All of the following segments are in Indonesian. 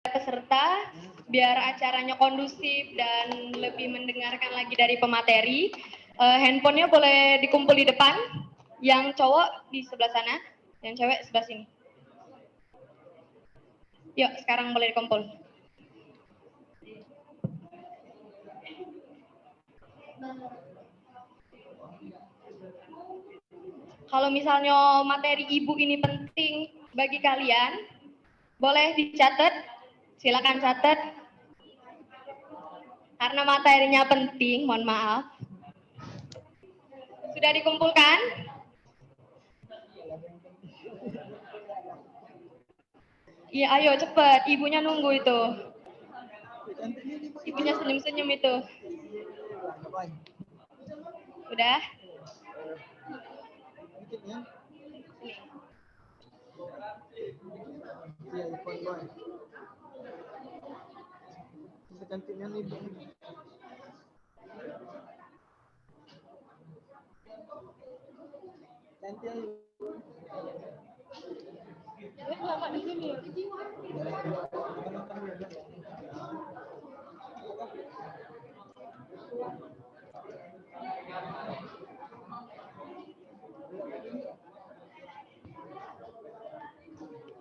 peserta, biar acaranya kondusif dan lebih mendengarkan lagi dari pemateri. Handphonenya boleh dikumpul di depan, yang cowok di sebelah sana, yang cewek sebelah sini. Yuk, sekarang boleh dikumpul. Kalau misalnya materi ibu ini penting bagi kalian, boleh dicatat, silakan catat. Karena materinya penting, mohon maaf. Sudah dikumpulkan? Iya, ayo cepet, ibunya nunggu itu. Ibunya senyum-senyum itu. Udah?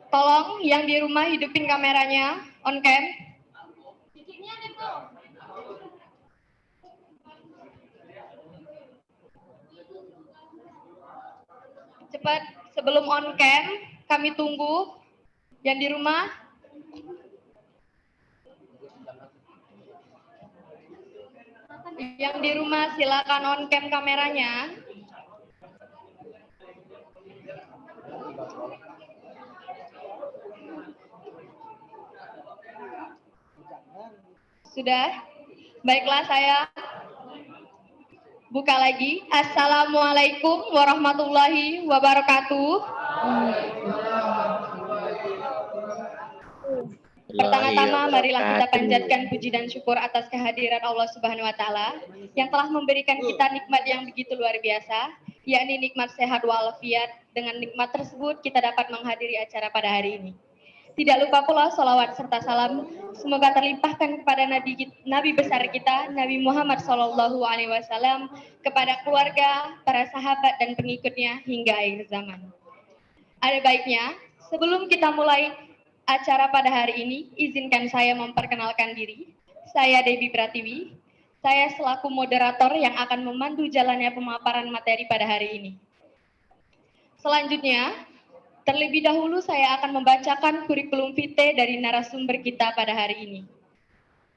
Tolong yang di rumah hidupin kameranya, on cam. Cepat, sebelum on cam, kami tunggu. Yang di rumah, silakan on cam kameranya. Sudah? Baiklah, saya buka lagi. Assalamualaikum warahmatullahi wabarakatuh. Pertama-tama, marilah kita panjatkan puji dan syukur atas kehadiran Allah Subhanahu wa Ta'ala yang telah memberikan kita nikmat yang begitu luar biasa, yakni nikmat sehat walafiat. Dengan nikmat tersebut, kita dapat menghadiri acara pada hari ini. Tidak lupa pula salawat serta salam semoga terlimpahkan kepada Nabi besar kita, Nabi Muhammad SAW, kepada keluarga, para sahabat dan pengikutnya hingga akhir zaman. Ada baiknya, sebelum kita mulai acara pada hari ini, izinkan saya memperkenalkan diri. Saya Debbie Pratiwi. Saya selaku moderator yang akan memandu jalannya pemaparan materi pada hari ini. Selanjutnya, terlebih dahulu saya akan membacakan kurikulum vitae dari narasumber kita pada hari ini.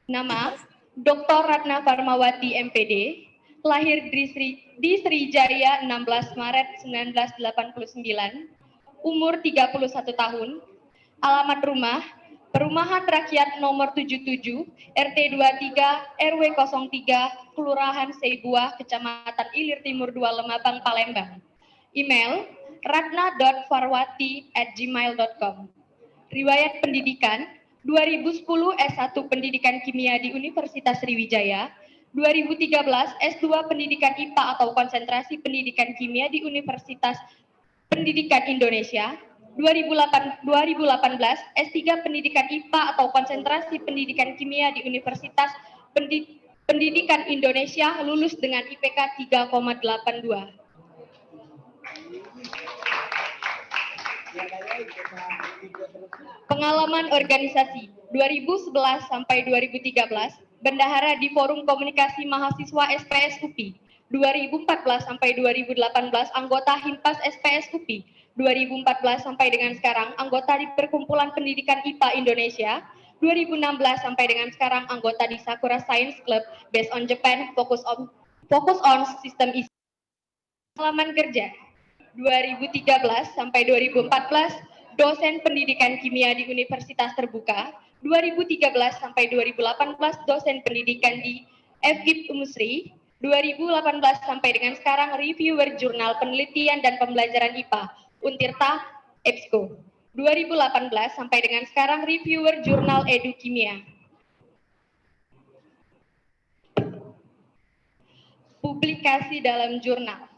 Nama, Dr. Ratna Farmawati MPD, lahir di Sriwijaya 16 Maret 1989, umur 31 tahun, alamat rumah, Perumahan Rakyat nomor 77, RT 23, RW 03, Kelurahan Seibuah, Kecamatan Ilir Timur 2, Lemabang, Palembang. Email, ratna.farwati@gmail.com. Riwayat pendidikan, 2010 S1 Pendidikan Kimia di Universitas Sriwijaya, 2013 S2 Pendidikan IPA atau Konsentrasi Pendidikan Kimia di Universitas Pendidikan Indonesia, 2018 S3 Pendidikan IPA atau Konsentrasi Pendidikan Kimia di Universitas Pendidikan Indonesia, lulus dengan IPK 3,82. Pengalaman organisasi 2011 sampai 2013, bendahara di Forum Komunikasi Mahasiswa SPS UPI. 2014 sampai 2018, anggota Himpas SPS UPI. 2014 sampai dengan sekarang, anggota di Perkumpulan Pendidikan IPA Indonesia. 2016 sampai dengan sekarang, anggota di Sakura Science Club based on Japan, focus on system issue. Pengalaman kerja 2013 sampai 2014, dosen pendidikan kimia di Universitas Terbuka. 2013 sampai 2018, dosen pendidikan di FKIP Umusri. 2018 sampai dengan sekarang, reviewer jurnal penelitian dan pembelajaran IPA Untirta EBSCO. 2018 sampai dengan sekarang, reviewer jurnal Edukimia. Publikasi dalam jurnal.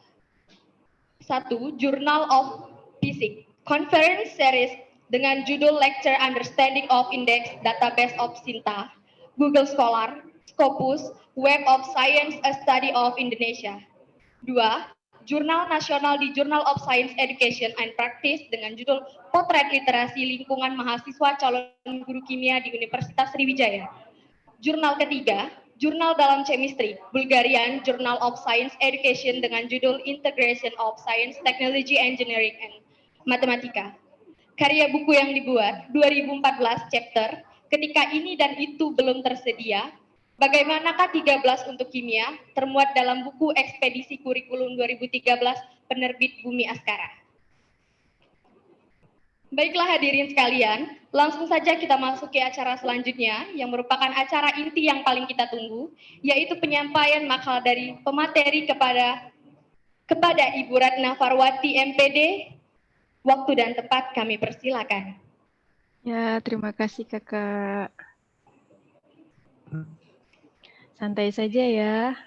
1. Journal of Physics, Conference Series dengan judul Lecture Understanding of Index Database of Sinta, Google Scholar, Scopus, Web of Science, A Study of Indonesia. 2. Jurnal Nasional di Journal of Science Education and Practice dengan judul Potret Literasi Lingkungan Mahasiswa Calon Guru Kimia di Universitas Sriwijaya. Jurnal ketiga, Jurnal dalam Chemistry, Bulgarian Journal of Science Education dengan judul Integration of Science, Technology, Engineering, and Matematika. Karya buku yang dibuat 2014 chapter, ketika ini dan itu belum tersedia, bagaimanakah 13 untuk kimia, termuat dalam buku Ekspedisi Kurikulum 2013 penerbit Bumi Askara. Baiklah hadirin sekalian, langsung saja kita masuki acara selanjutnya yang merupakan acara inti yang paling kita tunggu, yaitu penyampaian makalah dari pemateri kepada Ibu Ratna Farwati MPD. Waktu dan tempat kami persilakan. Ya, terima kasih Kakak. Santai saja ya.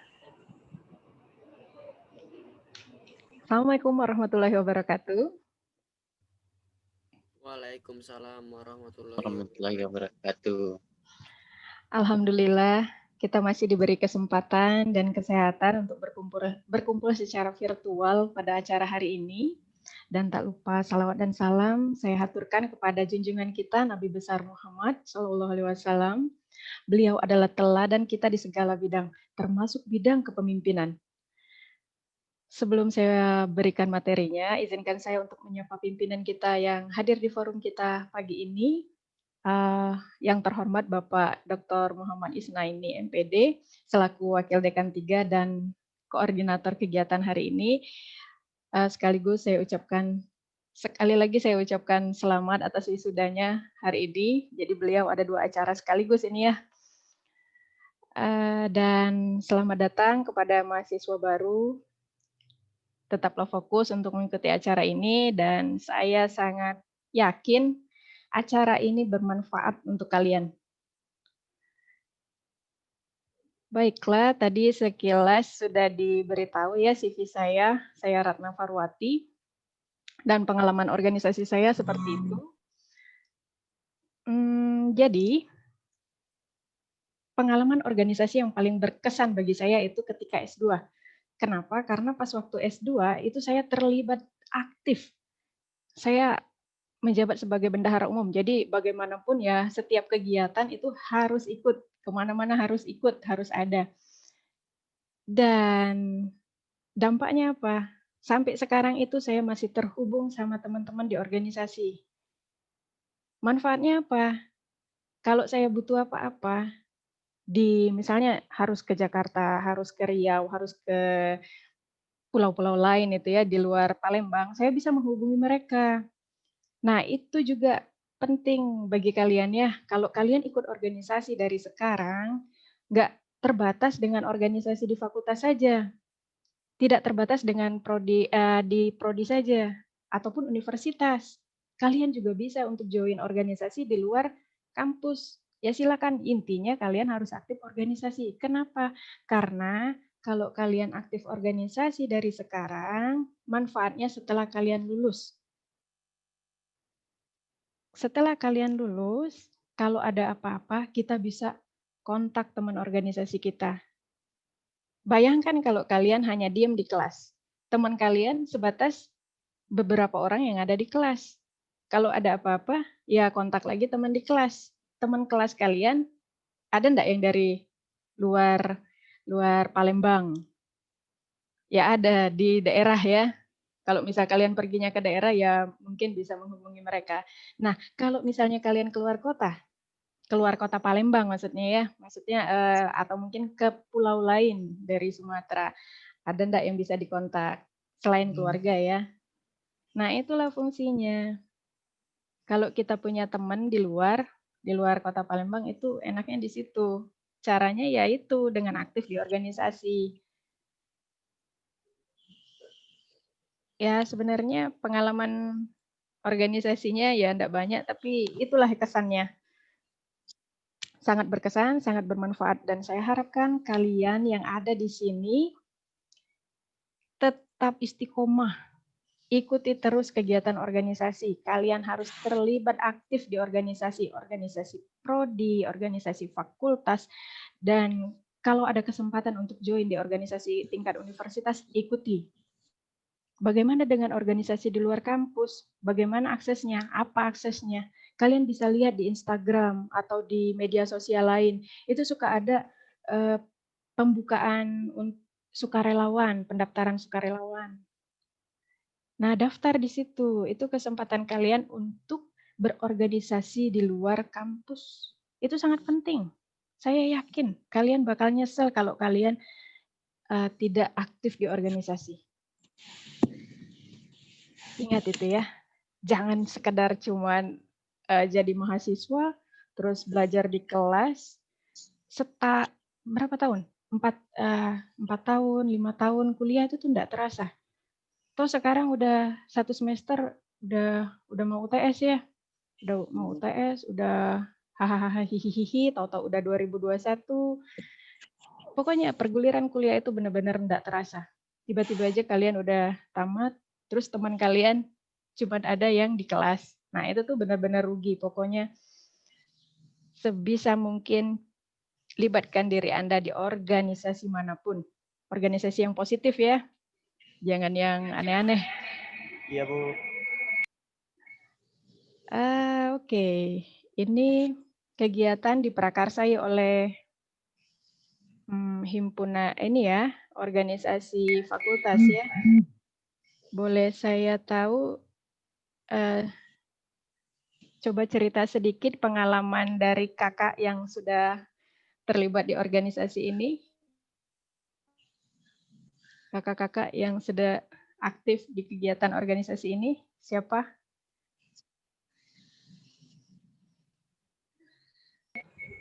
Assalamualaikum warahmatullahi wabarakatuh. Waalaikumsalam warahmatullahi wabarakatuh. Alhamdulillah, kita masih diberi kesempatan dan kesehatan untuk berkumpul secara virtual pada acara hari ini. Dan tak lupa salawat dan salam saya haturkan kepada junjungan kita Nabi besar Muhammad SAW. Beliau adalah teladan kita di segala bidang, termasuk bidang kepemimpinan. Sebelum saya berikan materinya, izinkan saya untuk menyapa pimpinan kita yang hadir di forum kita pagi ini. Yang terhormat Bapak Dr. Muhammad Isnaini MPD, selaku Wakil Dekan 3 dan Koordinator kegiatan hari ini. Sekaligus sekali lagi saya ucapkan selamat atas wisudanya hari ini. Jadi beliau ada 2 acara sekaligus ini ya. Dan selamat datang kepada mahasiswa baru. Tetaplah fokus untuk mengikuti acara ini dan saya sangat yakin acara ini bermanfaat untuk kalian. Baiklah, tadi sekilas sudah diberitahu ya CV saya Ratna Farwati, dan pengalaman organisasi saya seperti itu. Jadi, pengalaman organisasi yang paling berkesan bagi saya itu ketika S2. Kenapa? Karena pas waktu S2 itu saya terlibat aktif. Saya menjabat sebagai bendahara umum, jadi bagaimanapun ya setiap kegiatan itu harus ikut, kemana-mana harus ikut, harus ada. Dan dampaknya apa? Sampai sekarang itu saya masih terhubung sama teman-teman di organisasi. Manfaatnya apa? Kalau saya butuh apa-apa, misalnya harus ke Jakarta, harus ke Riau, harus ke pulau-pulau lain itu ya, di luar Palembang, saya bisa menghubungi mereka. Nah, itu juga penting bagi kalian ya. Kalau kalian ikut organisasi dari sekarang, nggak terbatas dengan organisasi di fakultas saja. Tidak terbatas dengan di prodi saja, ataupun universitas. Kalian juga bisa untuk join organisasi di luar kampus. Ya silakan, intinya kalian harus aktif organisasi. Kenapa? Karena kalau kalian aktif organisasi dari sekarang, manfaatnya setelah kalian lulus. Setelah kalian lulus, kalau ada apa-apa, kita bisa kontak teman organisasi kita. Bayangkan kalau kalian hanya diam di kelas. Teman kalian sebatas beberapa orang yang ada di kelas. Kalau ada apa-apa, ya kontak lagi teman di kelas. Teman kelas kalian, ada enggak yang dari luar Palembang? Ya ada di daerah ya. Kalau misal kalian perginya ke daerah, ya mungkin bisa menghubungi mereka. Nah, kalau misalnya kalian keluar kota Palembang maksudnya ya, atau mungkin ke pulau lain dari Sumatera, ada enggak yang bisa dikontak selain keluarga ya? Nah, itulah fungsinya. Kalau kita punya teman di luar kota Palembang, itu enaknya di situ. Caranya yaitu dengan aktif di organisasi. Ya, sebenarnya pengalaman organisasinya ya enggak banyak, tapi itulah kesannya. Sangat berkesan, sangat bermanfaat, dan saya harapkan kalian yang ada di sini tetap istiqomah ikuti terus kegiatan organisasi. Kalian harus terlibat aktif di organisasi, organisasi prodi, organisasi fakultas, dan kalau ada kesempatan untuk join di organisasi tingkat universitas, ikuti. Bagaimana dengan organisasi di luar kampus? Bagaimana aksesnya? Apa aksesnya? Kalian bisa lihat di Instagram atau di media sosial lain. Itu suka ada pembukaan sukarelawan, pendaftaran sukarelawan. Nah, daftar di situ. Itu kesempatan kalian untuk berorganisasi di luar kampus. Itu sangat penting. Saya yakin kalian bakal nyesel kalau kalian tidak aktif di organisasi. Ingat itu ya. Jangan sekedar cuman jadi mahasiswa, terus belajar di kelas, berapa tahun? 4 tahun, 5 tahun kuliah itu tuh enggak terasa. Toh sekarang udah 1 semester udah mau UTS ya. Udah mau UTS, udah hahaha hihihi, tahu-tahu udah 2021. Pokoknya perguliran kuliah itu benar-benar enggak terasa. Tiba-tiba aja kalian udah tamat, terus teman kalian cuma ada yang di kelas. Nah, itu tuh benar-benar rugi. Pokoknya sebisa mungkin libatkan diri Anda di organisasi manapun. Organisasi yang positif ya. Jangan yang aneh-aneh. Iya, Bu. Oke. Ini kegiatan diprakarsai oleh himpunan ini ya, organisasi fakultas ya. Boleh saya tahu, coba cerita sedikit pengalaman dari kakak yang sudah terlibat di organisasi ini? Kakak-kakak yang sudah aktif di kegiatan organisasi ini, siapa?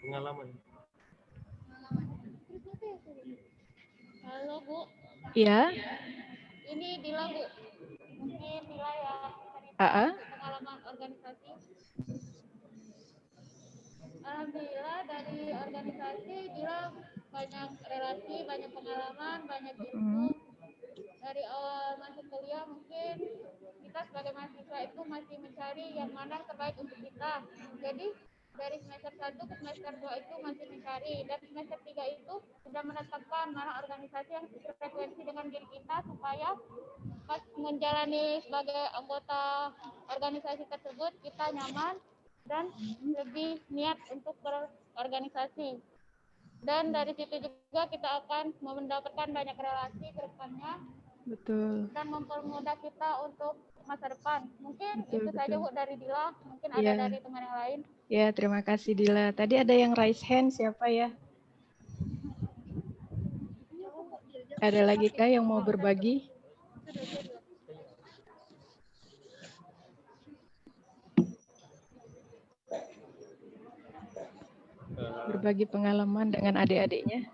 Pengalaman. Halo Bu, Iya. ini Dila Bu. Mungkin Dila ya cerita pengalaman organisasi. Alhamdulillah dari organisasi Dila banyak relasi, banyak pengalaman, banyak ilmu. Dari awal masuk kuliah mungkin kita sebagai mahasiswa itu masih mencari yang mana yang terbaik untuk kita. Jadi dari semester 1 ke semester 2 itu masih mencari, dan semester 3 itu sudah menetapkan mana organisasi yang frekuensi dengan diri kita supaya pas menjalani sebagai anggota organisasi tersebut kita nyaman dan lebih niat untuk berorganisasi. Dan dari situ juga kita akan mendapatkan banyak relasi ke depannya. Betul. Dan mempermudah kita untuk masa depan. Mungkin Betul, itu saja Bu dari Dila, mungkin Iya. ada dari teman yang lain. Ya, terima kasih Dila. Tadi ada yang raise hand, siapa ya? Ada lagi kah yang mau berbagi? Berbagi pengalaman dengan adik-adiknya.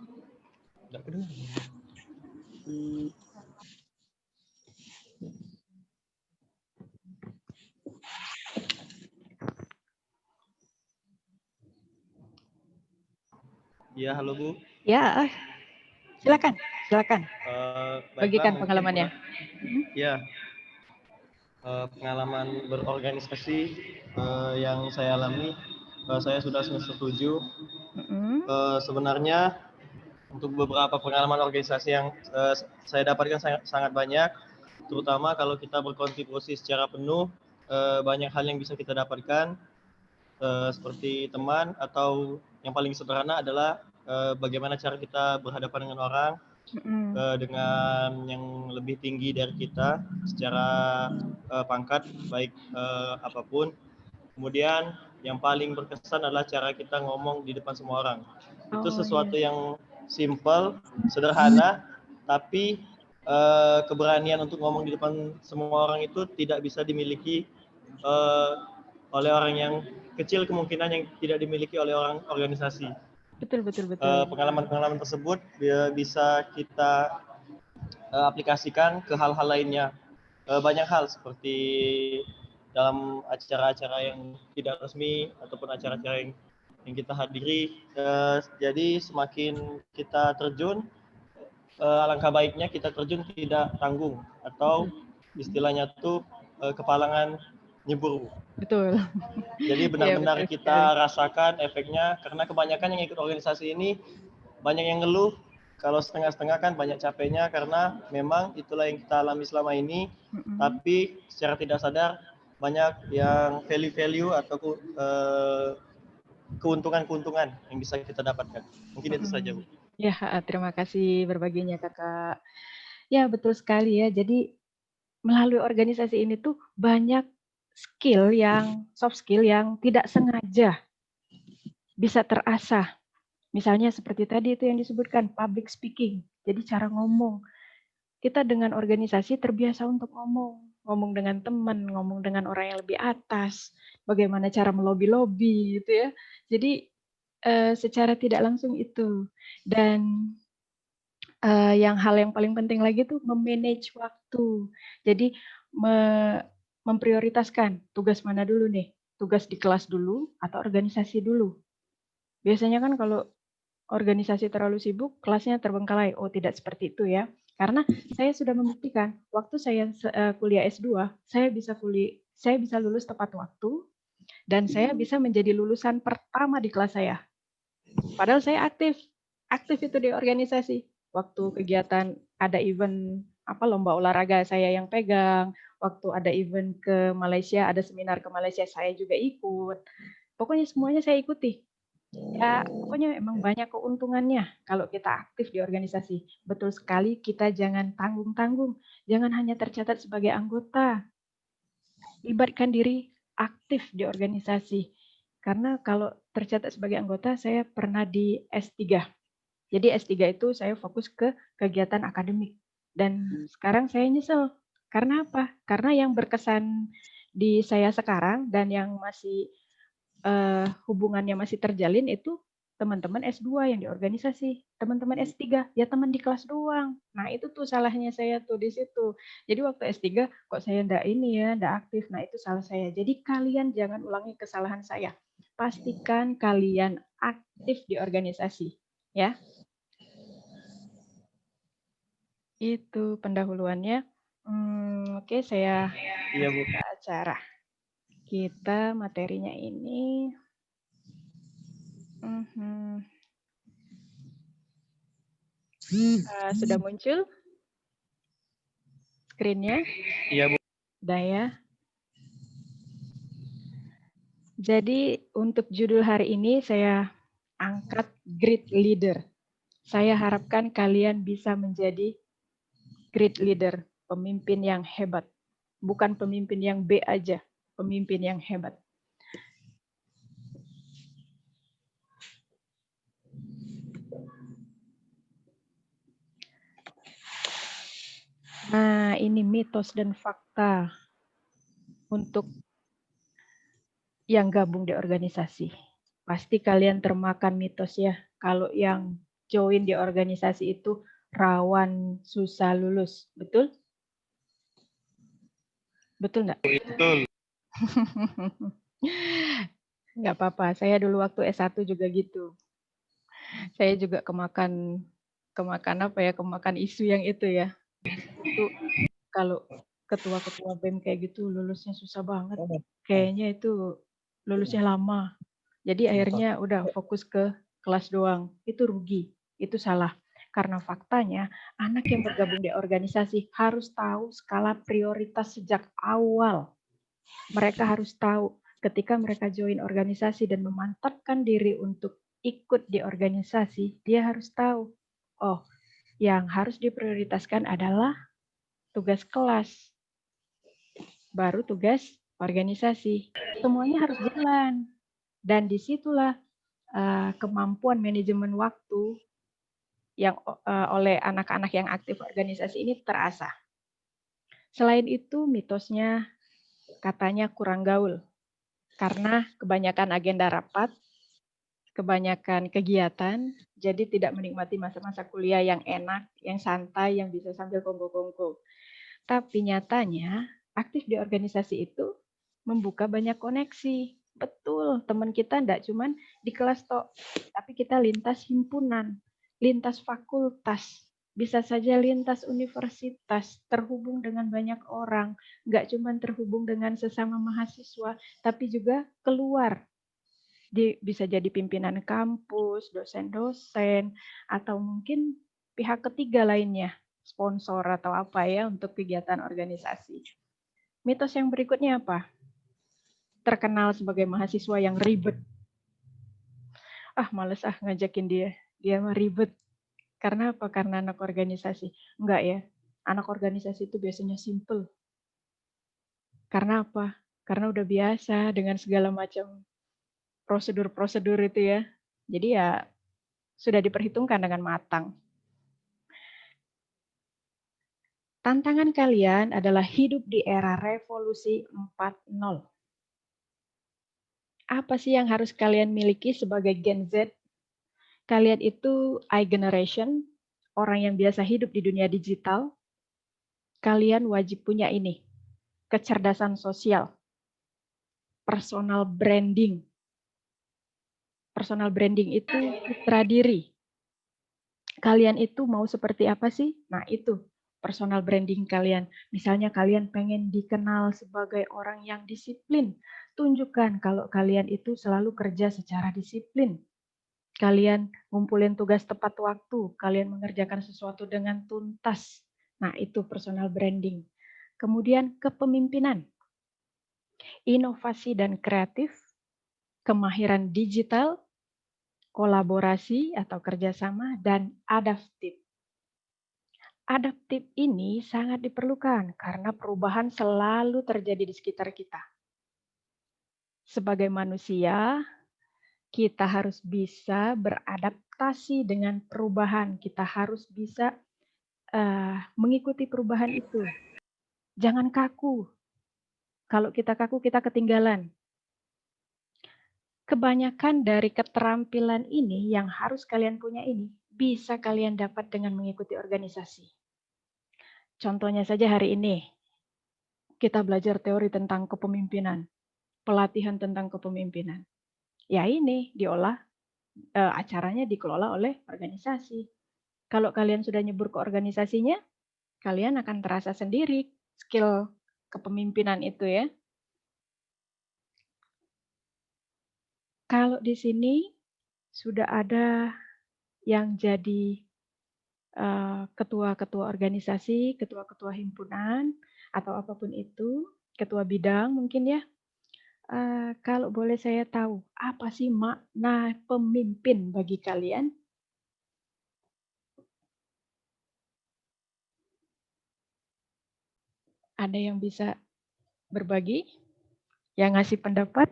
Ya, halo Bu. Ya, silakan. Bagikan Baiklah, pengalamannya. Ya, pengalaman berorganisasi yang saya alami, saya sudah semester 7. Sebenarnya untuk beberapa pengalaman organisasi yang saya dapatkan sangat banyak, terutama kalau kita berkontribusi secara penuh, banyak hal yang bisa kita dapatkan, seperti teman, atau yang paling sederhana adalah bagaimana cara kita berhadapan dengan orang, dengan yang lebih tinggi dari kita secara pangkat, baik apapun. Kemudian yang paling berkesan adalah cara kita ngomong di depan semua orang. Itu sesuatu yang simple, sederhana, tapi keberanian untuk ngomong di depan semua orang itu tidak bisa dimiliki oleh orang yang kecil, kemungkinan yang tidak dimiliki oleh orang organisasi. Betul. Pengalaman-pengalaman tersebut bisa kita aplikasikan ke hal-hal lainnya. Banyak hal seperti dalam acara-acara yang tidak resmi ataupun acara-acara yang kita hadiri. Jadi semakin kita terjun, alangkah baiknya kita terjun tidak tanggung, atau istilahnya tuh kepalangan nyebur. Betul. Jadi Iya, benar-benar betul kita sekali. rasakan efeknya, karena kebanyakan yang ikut organisasi ini banyak yang ngeluh. Kalau setengah-setengah kan banyak capeknya, karena memang itulah yang kita alami selama ini. Tapi secara tidak sadar banyak yang value-value atau keuntungan-keuntungan yang bisa kita dapatkan. Mungkin itu saja, Bu. Ya, terima kasih berbaginya Kakak. Ya, betul sekali ya. Jadi melalui organisasi ini tuh banyak soft skill yang tidak sengaja bisa terasah. Misalnya seperti tadi itu yang disebutkan public speaking. Jadi cara ngomong. Kita dengan organisasi terbiasa untuk ngomong dengan teman, ngomong dengan orang yang lebih atas, bagaimana cara melobi-lobi gitu ya. Jadi secara tidak langsung itu. Dan hal yang paling penting lagi tuh memanage waktu. Jadi memprioritaskan tugas mana dulu nih, tugas di kelas dulu atau organisasi dulu. Biasanya kan kalau organisasi terlalu sibuk, kelasnya terbengkalai. Oh, tidak seperti itu ya. Karena saya sudah membuktikan, waktu saya kuliah S2, saya bisa lulus tepat waktu, dan saya bisa menjadi lulusan pertama di kelas saya. Padahal saya aktif itu di organisasi. Waktu kegiatan ada event lomba olahraga saya yang pegang, waktu ada event ke Malaysia, ada seminar ke Malaysia saya juga ikut. Pokoknya semuanya saya ikuti. Ya, pokoknya emang banyak keuntungannya kalau kita aktif di organisasi. Betul sekali, kita jangan tanggung-tanggung, jangan hanya tercatat sebagai anggota. Libatkan diri aktif di organisasi. Karena kalau tercatat sebagai anggota, saya pernah di S3. Jadi S3 itu saya fokus ke kegiatan akademik. Dan sekarang saya nyesel. Karena apa? Karena yang berkesan di saya sekarang dan yang masih hubungannya masih terjalin itu teman-teman S2 yang di organisasi. Teman-teman S3 ya teman di kelas doang. Nah itu tuh salahnya saya tuh di situ. Jadi waktu S3 kok saya ndak aktif. Nah itu salah saya. Jadi kalian jangan ulangi kesalahan saya. Pastikan kalian aktif di organisasi. Ya. Itu pendahuluannya. Oke, saya buka acara. Kita materinya ini. Sudah muncul screen-nya? Iya, Bu. Udah ya. Jadi untuk judul hari ini saya angkat great leader. Saya harapkan kalian bisa menjadi great leader, pemimpin yang hebat. Bukan pemimpin yang B aja, pemimpin yang hebat. Nah, ini mitos dan fakta untuk yang gabung di organisasi. Pasti kalian termakan mitos ya, kalau yang join di organisasi itu rawan susah lulus, betul? Betul nggak? Betul. Nggak apa-apa, saya dulu waktu S1 juga gitu. Saya juga kemakan isu yang itu ya. Itu kalau ketua-ketua BEM kayak gitu lulusnya susah banget. Kayaknya itu lulusnya lama. Jadi akhirnya udah fokus ke kelas doang. Itu rugi, itu salah. Karena faktanya anak yang bergabung di organisasi harus tahu skala prioritas sejak awal. Mereka harus tahu ketika mereka join organisasi dan memantapkan diri untuk ikut di organisasi, dia harus tahu, oh, yang harus diprioritaskan adalah tugas kelas, baru tugas organisasi. Semuanya harus jalan. Dan disitulah kemampuan manajemen waktu yang oleh anak-anak yang aktif organisasi ini terasah. Selain itu, mitosnya katanya kurang gaul. Karena kebanyakan agenda rapat, kebanyakan kegiatan, jadi tidak menikmati masa-masa kuliah yang enak, yang santai, yang bisa sambil kongko-kongko. Tapi nyatanya, aktif di organisasi itu membuka banyak koneksi. Betul, teman kita enggak cuman di kelas tok, tapi kita lintas himpunan, lintas fakultas. Bisa saja lintas universitas, terhubung dengan banyak orang, nggak cuma terhubung dengan sesama mahasiswa, tapi juga keluar. Bisa jadi pimpinan kampus, dosen-dosen, atau mungkin pihak ketiga lainnya, sponsor atau apa ya untuk kegiatan organisasi. Mitos yang berikutnya apa? Terkenal sebagai mahasiswa yang ribet. Males ngajakin dia. Dia mah ribet. Karena apa? Karena anak organisasi. Enggak ya. Anak organisasi itu biasanya simple. Karena apa? Karena udah biasa dengan segala macam prosedur-prosedur itu ya. Jadi ya sudah diperhitungkan dengan matang. Tantangan kalian adalah hidup di era revolusi 4.0. Apa sih yang harus kalian miliki sebagai Gen Z? Kalian itu iGeneration, orang yang biasa hidup di dunia digital. Kalian wajib punya ini, kecerdasan sosial, personal branding. Personal branding itu citra diri. Kalian itu mau seperti apa sih? Nah itu, personal branding kalian. Misalnya kalian pengen dikenal sebagai orang yang disiplin. Tunjukkan kalau kalian itu selalu kerja secara disiplin. Kalian ngumpulin tugas tepat waktu, kalian mengerjakan sesuatu dengan tuntas. Nah, itu personal branding. Kemudian kepemimpinan, inovasi dan kreatif, kemahiran digital, kolaborasi atau kerjasama, dan adaptif. Adaptif ini sangat diperlukan karena perubahan selalu terjadi di sekitar kita. Sebagai manusia, kita harus bisa beradaptasi dengan perubahan. Kita harus bisa mengikuti perubahan itu. Jangan kaku. Kalau kita kaku, kita ketinggalan. Kebanyakan dari keterampilan ini yang harus kalian punya ini, bisa kalian dapat dengan mengikuti organisasi. Contohnya saja hari ini, kita belajar teori tentang kepemimpinan, pelatihan tentang kepemimpinan. Ya ini diolah, acaranya dikelola oleh organisasi. Kalau kalian sudah nyebur ke organisasinya, kalian akan terasa sendiri skill kepemimpinan itu ya. Kalau di sini sudah ada yang jadi ketua-ketua organisasi, ketua-ketua himpunan, atau apapun itu, ketua bidang mungkin ya. Kalau boleh saya tahu, apa sih makna pemimpin bagi kalian? Ada yang bisa berbagi? Yang ngasih pendapat?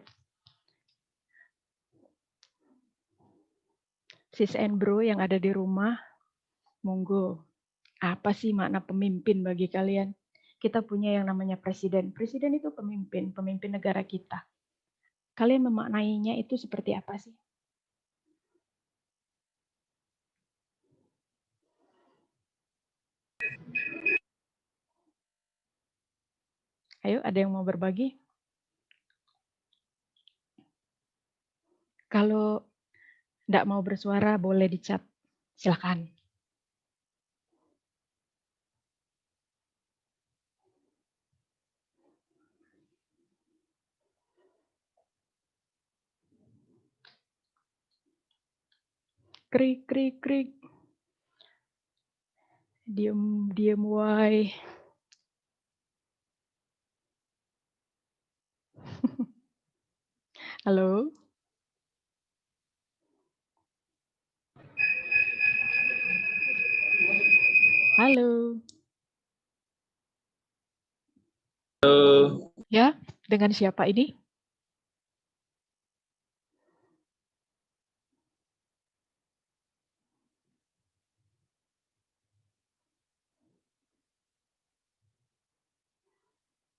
Sis and bro yang ada di rumah, monggo. Apa sih makna pemimpin bagi kalian? Kita punya yang namanya presiden. Presiden itu pemimpin, pemimpin negara kita. Kalian memaknainya itu seperti apa sih? Ayo, ada yang mau berbagi? Kalau tidak mau bersuara, boleh di chat. Silakan. Krik, krik, krik. Diam, diam, why? Halo? Halo? Halo. Ya, dengan siapa ini?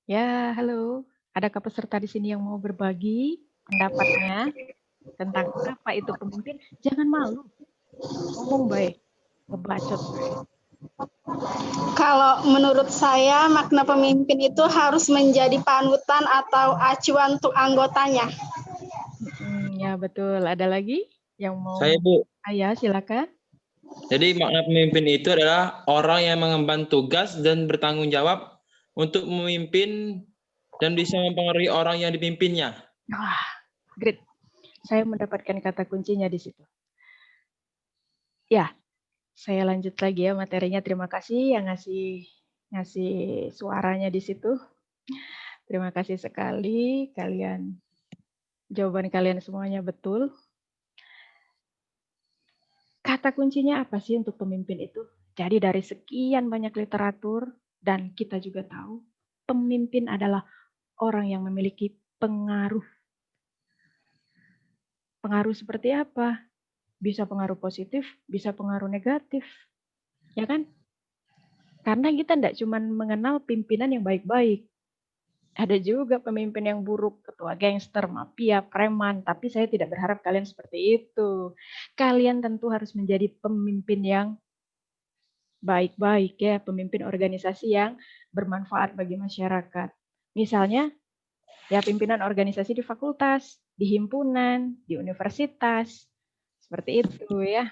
Ya, halo. Adakah peserta di sini yang mau berbagi pendapatnya tentang apa itu pemimpin? Jangan malu. Ngomong baik. Ngebacot baik. Kalau menurut saya makna pemimpin itu harus menjadi panutan atau acuan untuk anggotanya. Ya betul. Ada lagi yang mau? Saya Bu. Ya silakan. Jadi makna pemimpin itu adalah orang yang mengemban tugas dan bertanggung jawab untuk memimpin dan bisa mempengaruhi orang yang dipimpinnya. Wah, great. Saya mendapatkan kata kuncinya di situ. Ya, saya lanjut lagi ya materinya. Terima kasih yang ngasih suaranya di situ. Terima kasih sekali kalian. Jawaban kalian semuanya betul. Kata kuncinya apa sih untuk pemimpin itu? Jadi dari sekian banyak literatur dan kita juga tahu pemimpin adalah orang yang memiliki pengaruh. Pengaruh seperti apa? Bisa pengaruh positif, bisa pengaruh negatif. Ya kan? Karena kita tidak cuma mengenal pimpinan yang baik-baik. Ada juga pemimpin yang buruk, ketua gangster, mafia, preman. Tapi saya tidak berharap kalian seperti itu. Kalian tentu harus menjadi pemimpin yang baik-baik ya, pemimpin organisasi yang bermanfaat bagi masyarakat. Misalnya, ya pimpinan organisasi di fakultas, di himpunan, di universitas, seperti itu ya.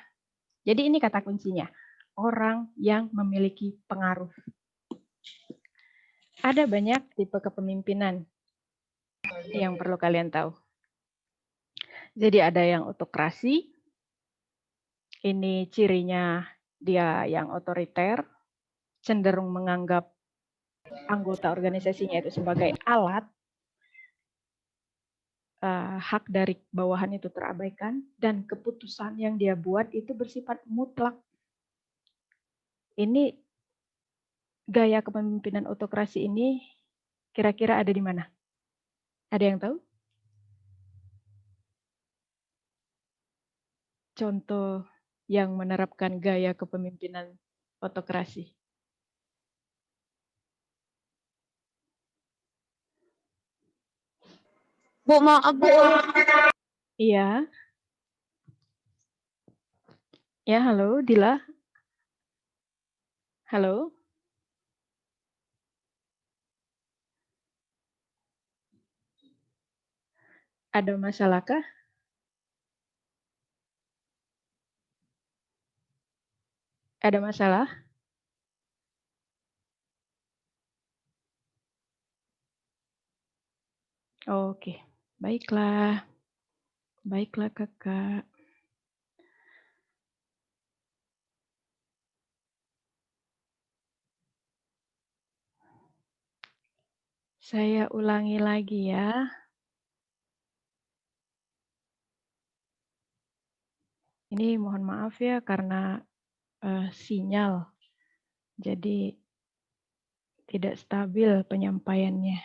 Jadi ini kata kuncinya, orang yang memiliki pengaruh. Ada banyak tipe kepemimpinan yang perlu kalian tahu. Jadi ada yang autokrasi, ini cirinya dia yang otoriter, cenderung menganggap anggota organisasinya itu sebagai alat, hak dari bawahan itu terabaikan, dan keputusan yang dia buat itu bersifat mutlak. Ini gaya kepemimpinan autokrasi ini kira-kira ada di mana? Ada yang tahu? Contoh yang menerapkan gaya kepemimpinan autokrasi. Bu, maaf Bu. Iya. Ya, halo, Dila. Halo. Ada masalahkah? Ada masalah? Oke, baiklah. Baiklah, Kakak. Saya ulangi lagi ya. Ini mohon maaf ya karena sinyal. Jadi tidak stabil penyampaiannya.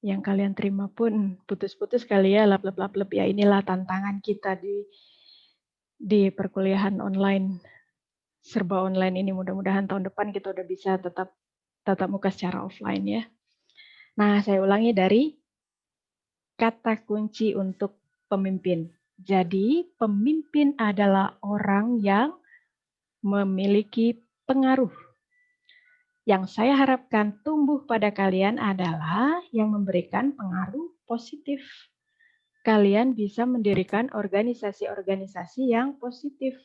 Yang kalian terima pun putus-putus kali ya, lap-lap ya. Inilah tantangan kita di perkuliahan online, serba online ini. Mudah-mudahan tahun depan kita udah bisa tetap tatap muka secara offline ya. Nah, saya ulangi dari kata kunci untuk pemimpin. Jadi, pemimpin adalah orang yang memiliki pengaruh. Yang saya harapkan tumbuh pada kalian adalah yang memberikan pengaruh positif. Kalian bisa mendirikan organisasi-organisasi yang positif,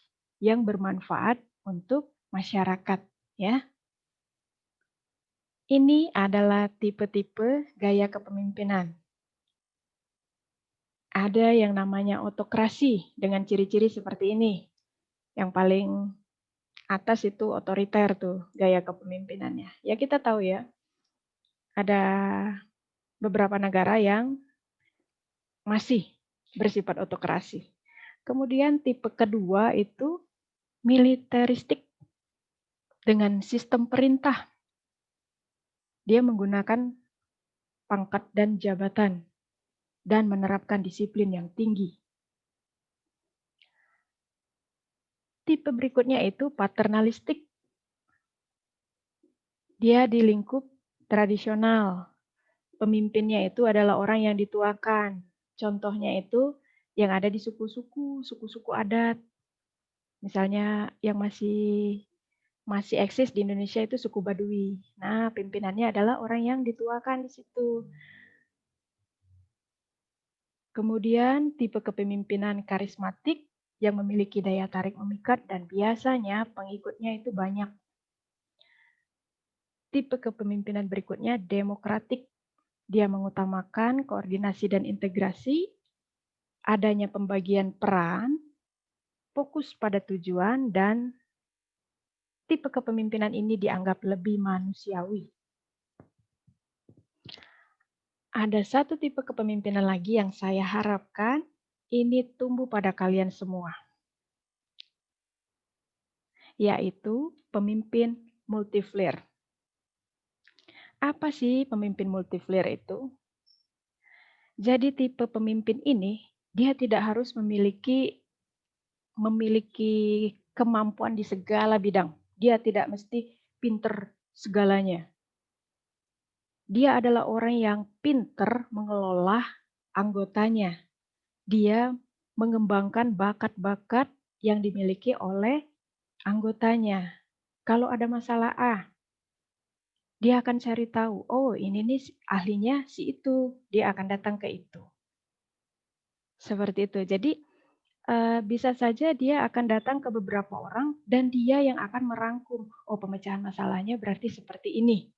yang bermanfaat untuk masyarakat, ya. Ini adalah tipe-tipe gaya kepemimpinan. Ada yang namanya autokrasi dengan ciri-ciri seperti ini. Yang paling atas itu otoriter tuh gaya kepemimpinannya. Ya kita tahu ya, ada beberapa negara yang masih bersifat autokrasi. Kemudian tipe kedua itu militeristik dengan sistem perintah. Dia menggunakan pangkat dan jabatan dan menerapkan disiplin yang tinggi. Tipe berikutnya itu paternalistik. Dia di lingkup tradisional. Pemimpinnya itu adalah orang yang dituakan. Contohnya itu yang ada di suku-suku adat. Misalnya yang masih eksis di Indonesia itu suku Baduy. Nah, pimpinannya adalah orang yang dituakan di situ. Kemudian tipe kepemimpinan karismatik yang memiliki daya tarik memikat dan biasanya pengikutnya itu banyak. Tipe kepemimpinan berikutnya demokratik. Dia mengutamakan koordinasi dan integrasi, adanya pembagian peran, fokus pada tujuan, dan tipe kepemimpinan ini dianggap lebih manusiawi. Ada satu tipe kepemimpinan lagi yang saya harapkan ini tumbuh pada kalian semua, yaitu pemimpin multiflare. Apa sih pemimpin multiflare itu? Jadi tipe pemimpin ini, dia tidak harus memiliki kemampuan di segala bidang. Dia tidak mesti pinter segalanya. Dia adalah orang yang pinter mengelola anggotanya. Dia mengembangkan bakat-bakat yang dimiliki oleh anggotanya. Kalau ada masalah dia akan cari tahu, oh ini nih ahlinya si itu, dia akan datang ke itu. Seperti itu. Jadi bisa saja dia akan datang ke beberapa orang dan dia yang akan merangkum, oh pemecahan masalahnya berarti seperti ini.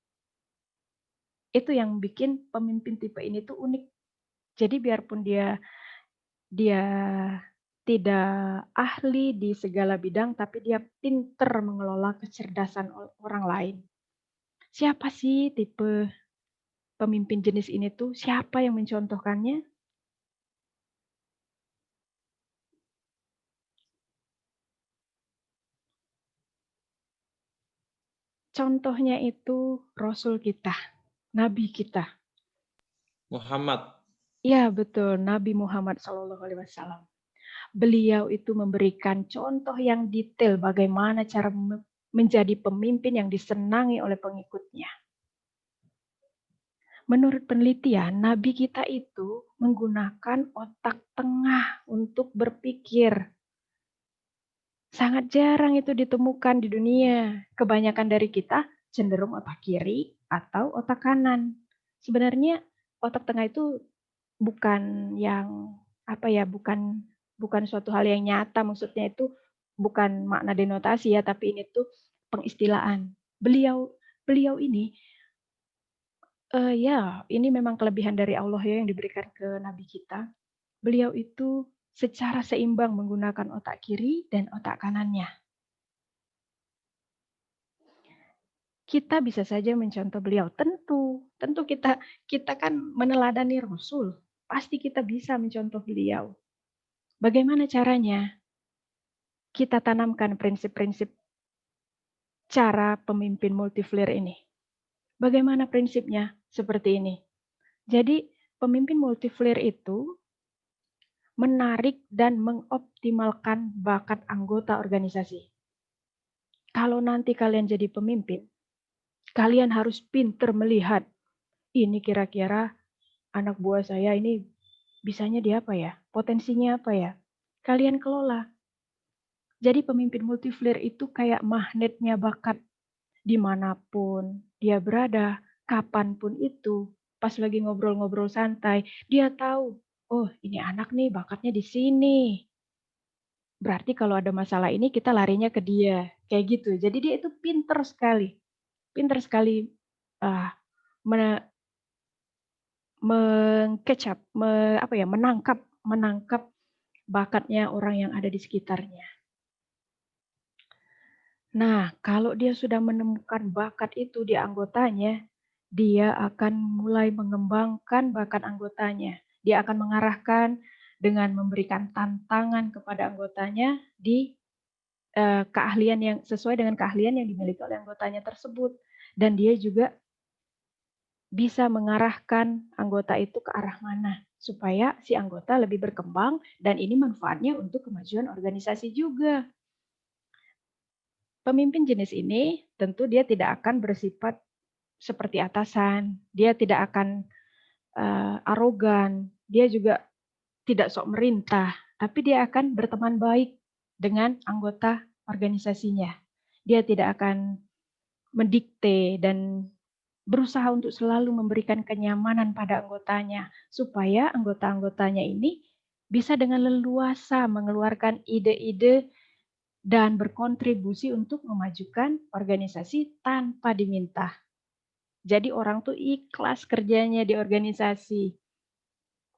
Itu yang bikin pemimpin tipe ini tuh unik. Jadi biarpun dia tidak ahli di segala bidang, tapi dia pinter mengelola kecerdasan orang lain. Siapa sih tipe pemimpin jenis ini tuh? Siapa yang mencontohkannya? Contohnya itu Rasul kita, Nabi kita. Muhammad. Ya betul, Nabi Muhammad SAW. Beliau itu memberikan contoh yang detail bagaimana cara menjadi pemimpin yang disenangi oleh pengikutnya. Menurut penelitian, Nabi kita itu menggunakan otak tengah untuk berpikir. Sangat jarang itu ditemukan di dunia. Kebanyakan dari kita cenderung otak kiri atau otak kanan. Sebenarnya otak tengah itu bukan yang bukan suatu hal yang nyata, maksudnya itu bukan makna denotasi ya, tapi ini tuh pengistilahan. Beliau ini ini memang kelebihan dari Allah ya yang diberikan ke Nabi kita. Beliau itu secara seimbang menggunakan otak kiri dan otak kanannya. Kita bisa saja mencontoh beliau. Tentu kita kan meneladani Rasul. Pasti kita bisa mencontoh beliau. Bagaimana caranya? Kita tanamkan prinsip-prinsip cara pemimpin multiflare ini. Bagaimana prinsipnya? Seperti ini. Jadi, pemimpin multiflare itu menarik dan mengoptimalkan bakat anggota organisasi. Kalau nanti kalian jadi pemimpin, kalian harus pinter melihat, ini kira-kira anak buah saya ini bisanya di apa ya? Potensinya apa ya? Kalian kelola. Jadi pemimpin multiflare itu kayak magnetnya bakat. Dimanapun dia berada, kapanpun itu, pas lagi ngobrol-ngobrol santai, dia tahu, oh ini anak nih bakatnya di sini. Berarti kalau ada masalah ini kita larinya ke dia, kayak gitu. Jadi dia itu pinter sekali menangkap bakatnya orang yang ada di sekitarnya. Nah, kalau dia sudah menemukan bakat itu di anggotanya, dia akan mulai mengembangkan bakat anggotanya. Dia akan mengarahkan dengan memberikan tantangan kepada anggotanya di keahlian yang sesuai dengan keahlian yang dimiliki oleh anggotanya tersebut. Dan dia juga bisa mengarahkan anggota itu ke arah mana supaya si anggota lebih berkembang dan ini manfaatnya untuk kemajuan organisasi juga. Pemimpin jenis ini tentu dia tidak akan bersifat seperti atasan, dia tidak akan arogan, dia juga tidak sok merintah, tapi dia akan berteman baik dengan anggota organisasinya. Dia tidak akan mendikte dan berusaha untuk selalu memberikan kenyamanan pada anggotanya, supaya anggota-anggotanya ini bisa dengan leluasa mengeluarkan ide-ide dan berkontribusi untuk memajukan organisasi tanpa diminta. Jadi orang tuh ikhlas kerjanya di organisasi,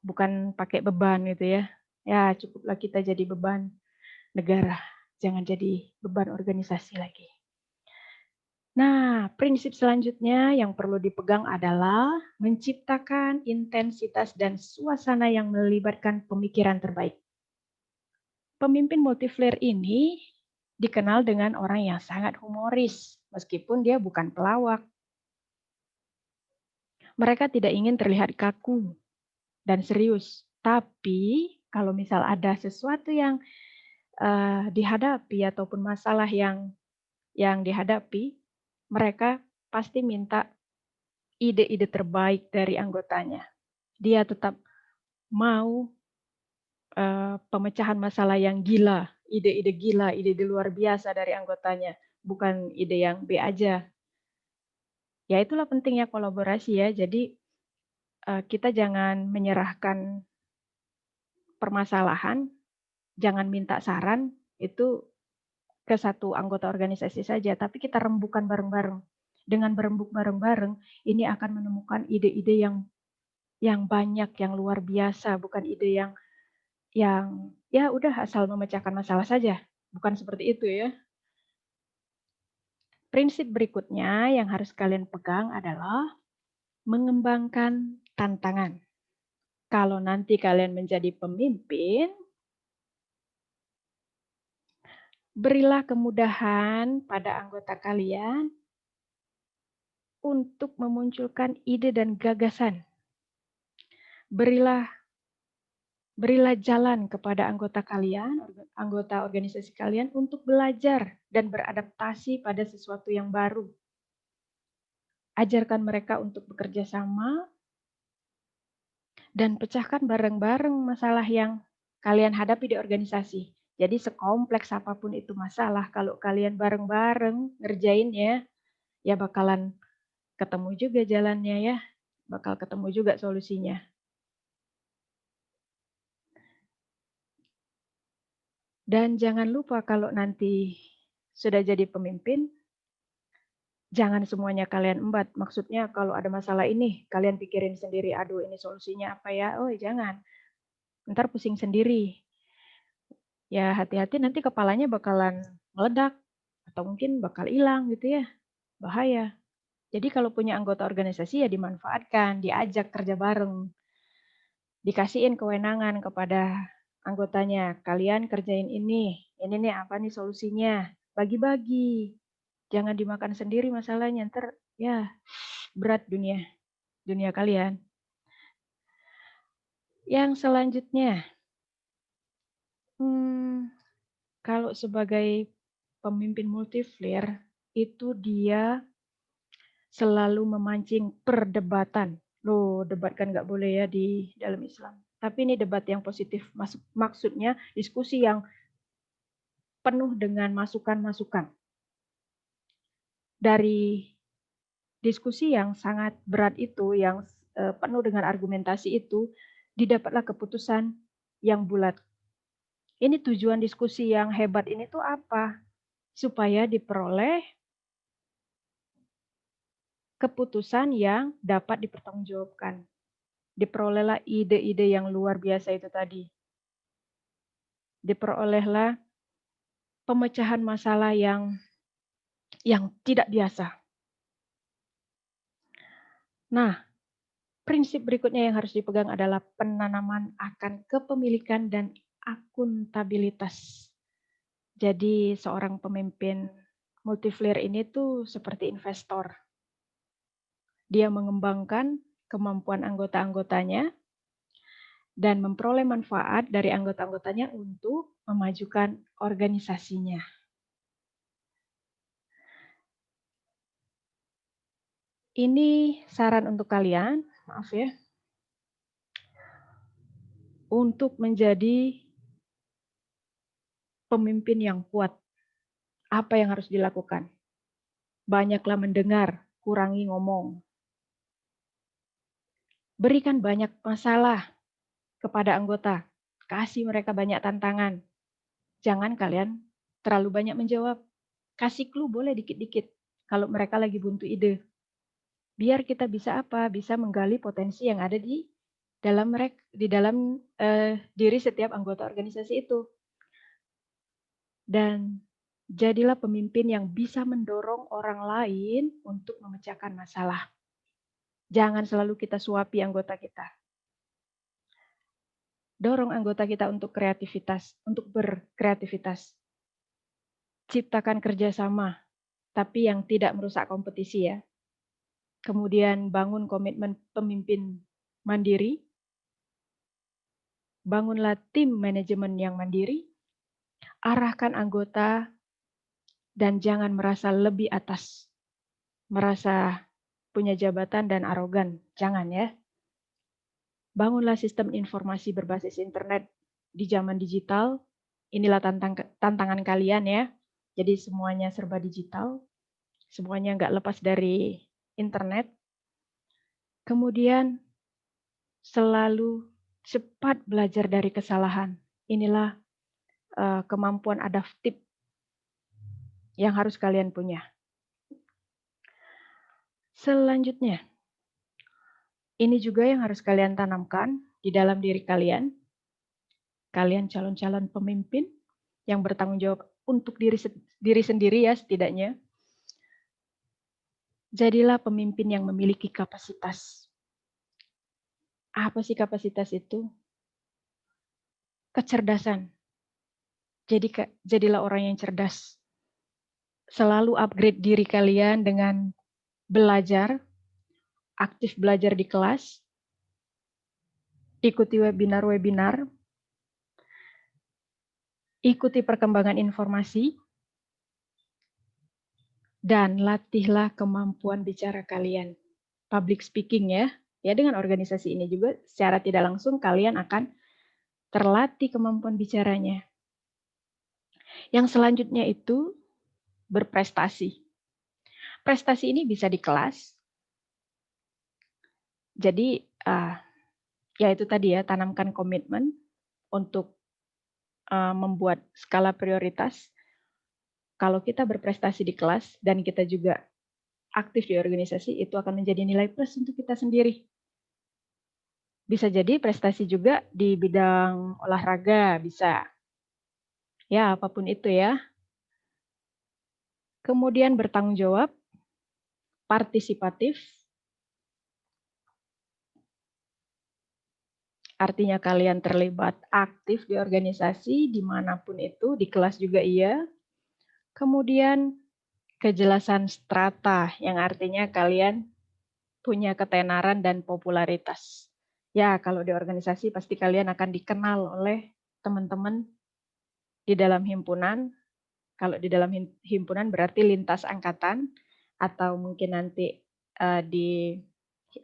bukan pakai beban gitu ya. Ya cukuplah kita jadi beban negara, jangan jadi beban organisasi lagi. Nah, prinsip selanjutnya yang perlu dipegang adalah menciptakan intensitas dan suasana yang melibatkan pemikiran terbaik. Pemimpin multiflare ini dikenal dengan orang yang sangat humoris, meskipun dia bukan pelawak. Mereka tidak ingin terlihat kaku dan serius, tapi kalau misal ada sesuatu yang dihadapi ataupun masalah yang dihadapi, mereka pasti minta ide-ide terbaik dari anggotanya. Dia tetap mau pemecahan masalah yang gila, ide-ide gila, ide-ide luar biasa dari anggotanya, bukan ide yang B aja. Ya itulah pentingnya kolaborasi ya. Jadi kita jangan menyerahkan permasalahan, jangan minta saran itu ke satu anggota organisasi saja, tapi kita rembukan bareng-bareng. Dengan berembuk bareng-bareng, ini akan menemukan ide-ide yang banyak, yang luar biasa, bukan ide yang ya udah asal memecahkan masalah saja. Bukan seperti itu ya. Prinsip berikutnya yang harus kalian pegang adalah mengembangkan tantangan. Kalau nanti kalian menjadi pemimpin, berilah kemudahan pada anggota kalian untuk memunculkan ide dan gagasan. Berilah jalan kepada anggota kalian, anggota organisasi kalian untuk belajar dan beradaptasi pada sesuatu yang baru. Ajarkan mereka untuk bekerja sama dan pecahkan bareng-bareng masalah yang kalian hadapi di organisasi. Jadi sekompleks apapun itu masalah, kalau kalian bareng-bareng ngerjainnya, ya bakalan ketemu juga jalannya ya, bakal ketemu juga solusinya. Dan jangan lupa kalau nanti sudah jadi pemimpin, jangan semuanya kalian embat. Maksudnya kalau ada masalah ini, kalian pikirin sendiri, aduh ini solusinya apa ya? Oh jangan, ntar pusing sendiri. Ya hati-hati nanti kepalanya bakalan meledak, atau mungkin bakal hilang gitu ya, bahaya. Jadi kalau punya anggota organisasi ya dimanfaatkan, diajak kerja bareng. Dikasihin kewenangan kepada anggotanya, kalian kerjain ini nih apa nih solusinya, bagi-bagi. Jangan dimakan sendiri masalahnya, ntar ya berat dunia kalian. Yang selanjutnya, kalau sebagai pemimpin multiflare, itu dia selalu memancing perdebatan. Loh, debat kan nggak boleh ya di dalam Islam. Tapi ini debat yang positif. Maksudnya diskusi yang penuh dengan masukan-masukan. Dari diskusi yang sangat berat itu, yang penuh dengan argumentasi itu, didapatlah keputusan yang bulat. Ini tujuan diskusi yang hebat ini tuh apa? Supaya diperoleh keputusan yang dapat dipertanggungjawabkan. Diperolehlah ide-ide yang luar biasa itu tadi. Diperolehlah pemecahan masalah yang tidak biasa. Nah, prinsip berikutnya yang harus dipegang adalah penanaman akan kepemilikan dan akuntabilitas. Jadi seorang pemimpin multiflare ini tuh seperti investor. Dia mengembangkan kemampuan anggota-anggotanya dan memperoleh manfaat dari anggota-anggotanya untuk memajukan organisasinya. Ini saran untuk kalian, maaf ya, untuk menjadi pemimpin yang kuat. Apa yang harus dilakukan? Banyaklah mendengar, kurangi ngomong. Berikan banyak masalah kepada anggota. kasih mereka banyak tantangan. Jangan kalian terlalu banyak menjawab. Kasih clue boleh dikit-dikit kalau mereka lagi buntu ide. Biar kita bisa apa? Bisa menggali potensi yang ada di dalam diri setiap anggota organisasi itu. Dan jadilah pemimpin yang bisa mendorong orang lain untuk memecahkan masalah. Jangan selalu kita suapi anggota kita. Dorong anggota kita untuk kreativitas, untuk berkreativitas. Ciptakan kerjasama, tapi yang tidak merusak kompetisi ya. Kemudian bangun komitmen pemimpin mandiri. Bangunlah tim manajemen yang mandiri. Arahkan anggota dan jangan merasa lebih atas. Merasa punya jabatan dan arogan. Jangan ya. Bangunlah sistem informasi berbasis internet di zaman digital. Inilah tantangan kalian ya. Jadi semuanya serba digital. Semuanya nggak lepas dari internet. Kemudian selalu cepat belajar dari kesalahan. Inilah kemampuan adaptif yang harus kalian punya. Selanjutnya, ini juga yang harus kalian tanamkan di dalam diri kalian. Kalian calon-calon pemimpin yang bertanggung jawab untuk diri sendiri ya setidaknya. Jadilah pemimpin yang memiliki kapasitas. Apa sih kapasitas itu? Kecerdasan. Jadilah orang yang cerdas. Selalu upgrade diri kalian dengan belajar, aktif belajar di kelas, ikuti webinar-webinar, ikuti perkembangan informasi, dan latihlah kemampuan bicara kalian. Public speaking ya. Ya dengan organisasi ini juga secara tidak langsung kalian akan terlatih kemampuan bicaranya. Yang selanjutnya itu berprestasi. Prestasi ini bisa di kelas. Jadi ya itu tadi ya, tanamkan komitmen untuk membuat skala prioritas. Kalau kita berprestasi di kelas dan kita juga aktif di organisasi, itu akan menjadi nilai plus untuk kita sendiri. Bisa jadi prestasi juga di bidang olahraga, bisa. Ya, apapun itu ya. Kemudian bertanggung jawab, partisipatif. Artinya kalian terlibat aktif di organisasi, dimanapun itu, di kelas juga iya. Kemudian kejelasan strata, yang artinya kalian punya ketenaran dan popularitas. Ya, kalau di organisasi pasti kalian akan dikenal oleh teman-teman di dalam himpunan. Kalau di dalam himpunan berarti lintas angkatan, atau mungkin nanti di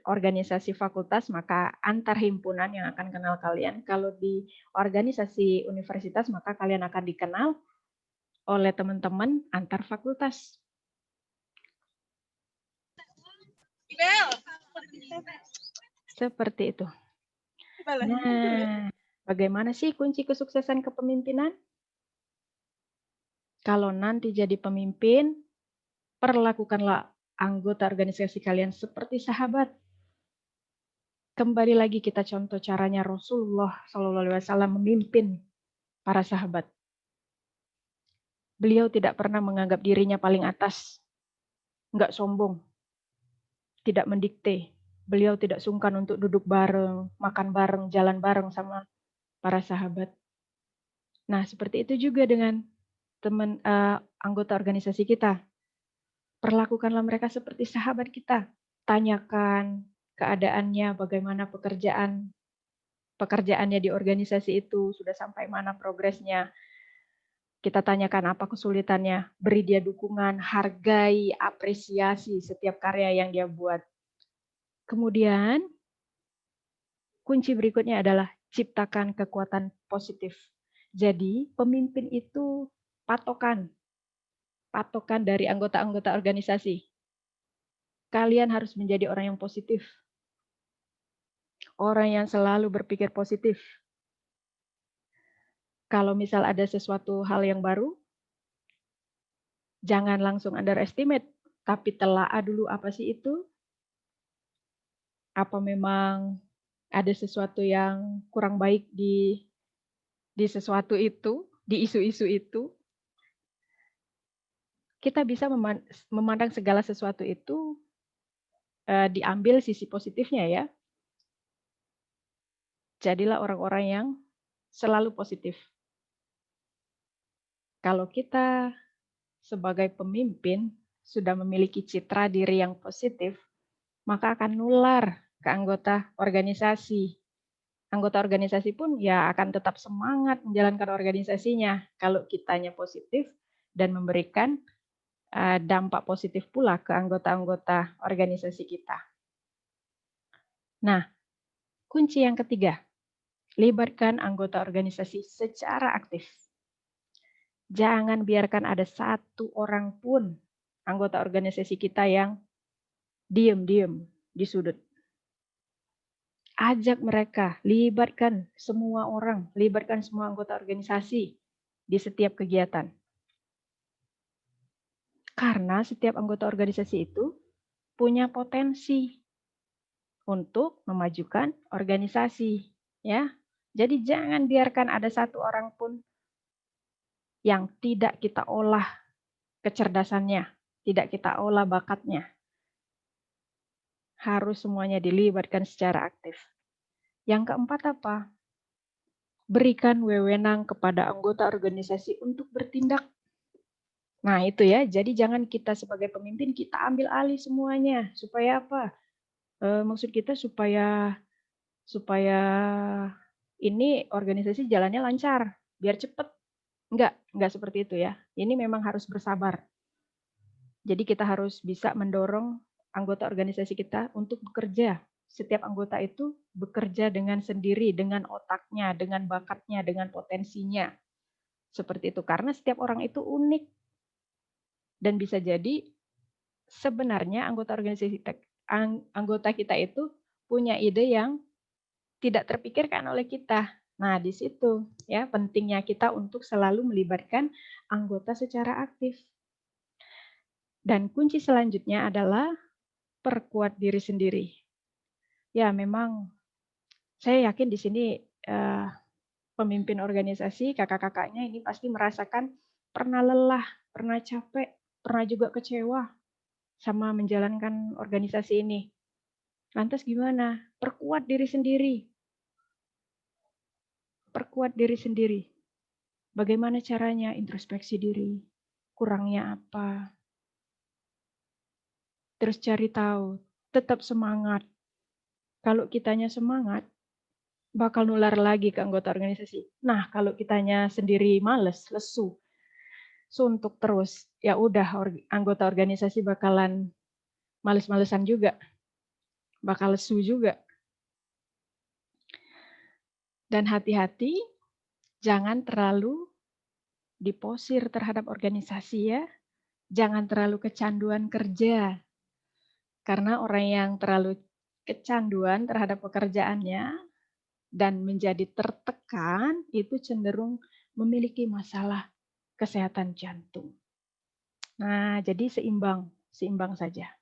organisasi fakultas, maka antar himpunan yang akan kenal kalian. Kalau di organisasi universitas, maka kalian akan dikenal oleh teman-teman antar fakultas. Seperti itu. Nah, bagaimana sih kunci kesuksesan kepemimpinan? Kalau nanti jadi pemimpin, perlakukanlah anggota organisasi kalian seperti sahabat. Kembali lagi kita contoh caranya Rasulullah SAW memimpin para sahabat. Beliau tidak pernah menganggap dirinya paling atas, nggak sombong, tidak mendikte. Beliau tidak sungkan untuk duduk bareng, makan bareng, jalan bareng sama para sahabat. Nah, seperti itu juga dengan anggota organisasi kita. Perlakukanlah mereka seperti sahabat kita. Tanyakan keadaannya, bagaimana pekerjaannya di organisasi itu, sudah sampai mana progresnya. Kita tanyakan apa kesulitannya, beri dia dukungan, hargai, apresiasi setiap karya yang dia buat. Kemudian, kunci berikutnya adalah ciptakan kekuatan positif. Jadi, pemimpin itu patokan dari anggota-anggota organisasi. Kalian harus menjadi orang yang positif. Orang yang selalu berpikir positif. Kalau misal ada sesuatu hal yang baru, jangan langsung underestimate, tapi telaah dulu apa sih itu? Apa memang ada sesuatu yang kurang baik di sesuatu itu, di isu-isu itu? Kita bisa memandang segala sesuatu itu diambil sisi positifnya ya. Jadilah orang-orang yang selalu positif. Kalau kita sebagai pemimpin sudah memiliki citra diri yang positif, maka akan nular ke anggota organisasi. Anggota organisasi pun ya akan tetap semangat menjalankan organisasinya kalau kitanya positif dan memberikan dampak positif pula ke anggota-anggota organisasi kita. Nah, kunci yang ketiga, libatkan anggota organisasi secara aktif. Jangan biarkan ada satu orang pun anggota organisasi kita yang diam-diam di sudut. Ajak mereka, libatkan semua orang, libatkan semua anggota organisasi di setiap kegiatan. Karena setiap anggota organisasi itu punya potensi untuk memajukan organisasi, ya. Jadi jangan biarkan ada satu orang pun yang tidak kita olah kecerdasannya, tidak kita olah bakatnya. Harus semuanya dilibatkan secara aktif. Yang keempat apa? Berikan wewenang kepada anggota organisasi untuk bertindak. Nah itu ya, jadi jangan kita sebagai pemimpin kita ambil alih semuanya. Supaya apa? Maksud kita supaya ini organisasi jalannya lancar, biar cepat. Enggak seperti itu ya. Ini memang harus bersabar. Jadi kita harus bisa mendorong anggota organisasi kita untuk bekerja. Setiap anggota itu bekerja dengan sendiri, dengan otaknya, dengan bakatnya, dengan potensinya. Seperti itu. Karena setiap orang itu unik. Dan bisa jadi sebenarnya anggota kita itu punya ide yang tidak terpikirkan oleh kita. Nah, di situ ya pentingnya kita untuk selalu melibatkan anggota secara aktif. Dan kunci selanjutnya adalah perkuat diri sendiri. Ya, memang saya yakin di sini pemimpin organisasi, kakak-kakaknya ini pasti merasakan pernah lelah, pernah capek, pernah juga kecewa sama menjalankan organisasi ini. Lantas gimana? Perkuat diri sendiri. Perkuat diri sendiri. Bagaimana caranya? Introspeksi diri. Kurangnya apa? Terus cari tahu. Tetap semangat. Kalau kitanya semangat, bakal nular lagi ke anggota organisasi. Nah, kalau kitanya sendiri males, lesu, suntuk terus, ya udah anggota organisasi bakalan males-malesan juga. Bakal lesu juga. Dan hati-hati, jangan terlalu diposir terhadap organisasi ya. Jangan terlalu kecanduan kerja. Karena orang yang terlalu kecanduan terhadap pekerjaannya dan menjadi tertekan itu cenderung memiliki masalah kesehatan jantung. Nah, jadi seimbang saja.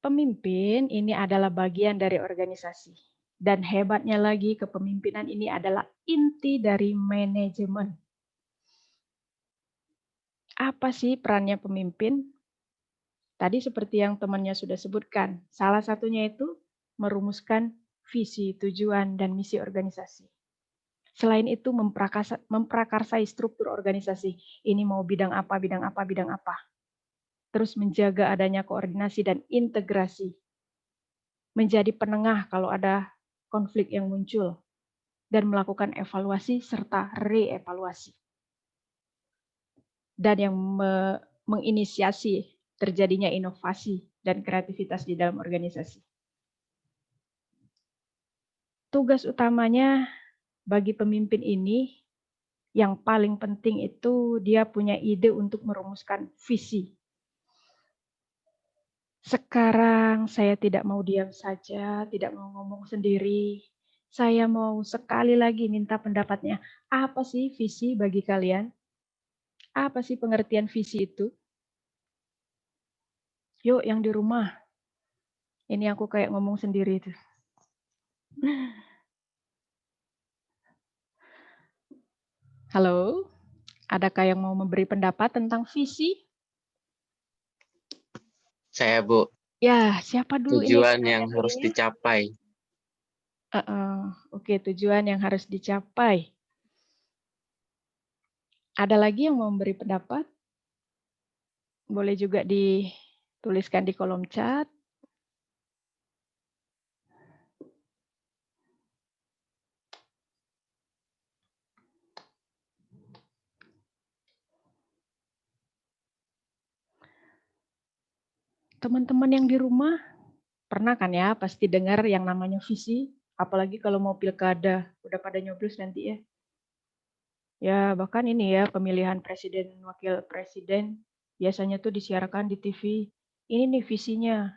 Pemimpin ini adalah bagian dari organisasi. Dan hebatnya lagi kepemimpinan ini adalah inti dari manajemen. Apa sih perannya pemimpin? Tadi seperti yang temannya sudah sebutkan, salah satunya itu merumuskan visi, tujuan, dan misi organisasi. Selain itu memprakarsai struktur organisasi. Ini mau bidang apa. Terus menjaga adanya koordinasi dan integrasi. Menjadi penengah kalau ada konflik yang muncul. Dan melakukan evaluasi serta reevaluasi. Dan yang menginisiasi terjadinya inovasi dan kreativitas di dalam organisasi. Tugas utamanya bagi pemimpin ini yang paling penting itu dia punya ide untuk merumuskan visi. Sekarang saya tidak mau diam saja, tidak mau ngomong sendiri. Saya mau sekali lagi minta pendapatnya. Apa sih visi bagi kalian? Apa sih pengertian visi itu? Yuk yang di rumah. Ini aku kayak ngomong sendiri tuh. Halo, adakah yang mau memberi pendapat tentang visi? Saya, Bu. Ya, siapa dulu ini Tujuan yang yang harus handle-nya? dicapai. Oke, tujuan yang harus dicapai. Ada lagi yang mau memberi pendapat? Boleh juga dituliskan di kolom chat. Teman-teman yang di rumah, pernah kan ya pasti dengar yang namanya visi, apalagi kalau mau pilkada, udah pada nyoblos nanti ya. Ya bahkan ini ya pemilihan presiden, wakil presiden, biasanya tuh disiarkan di TV. Ini nih visinya.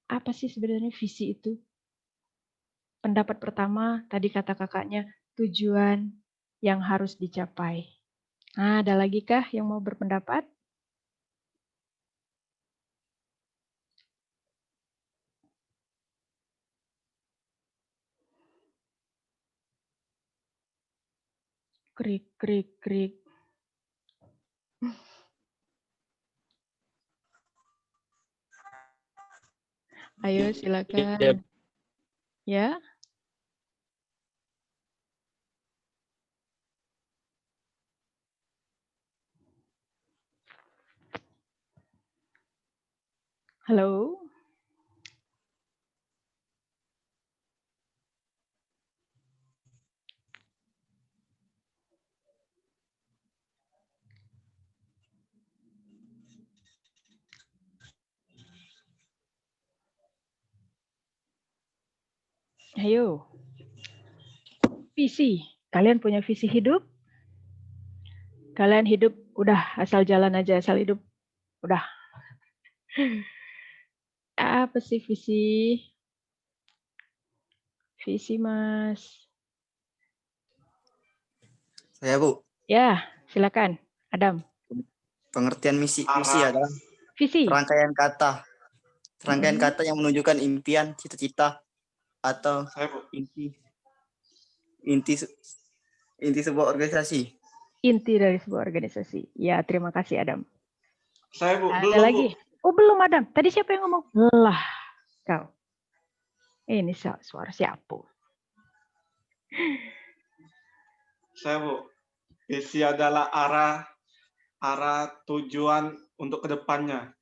Apa sih sebenarnya visi itu? Pendapat pertama, tadi kata kakaknya, tujuan yang harus dicapai. Nah, ada lagi kah yang mau berpendapat? Krik, krik, krik. Ayo silakan. Ya. Halo. Ayo. Visi. Kalian punya visi hidup? Kalian hidup udah asal jalan aja, asal hidup udah. Apa sih visi? Visi, Mas. Saya, Bu. Ya, silakan. Adam. Pengertian misi adalah Visi. serangkaian kata yang menunjukkan impian, cita-cita, atau inti sebuah organisasi. Inti dari sebuah organisasi. Ya, terima kasih Adam. Saya, Bu. Ada lagi? Oh, belum Adam. Tadi siapa yang ngomong? Lah, kau. Ini suara siapa? Saya, Bu. Visi adalah arah tujuan untuk kedepannya.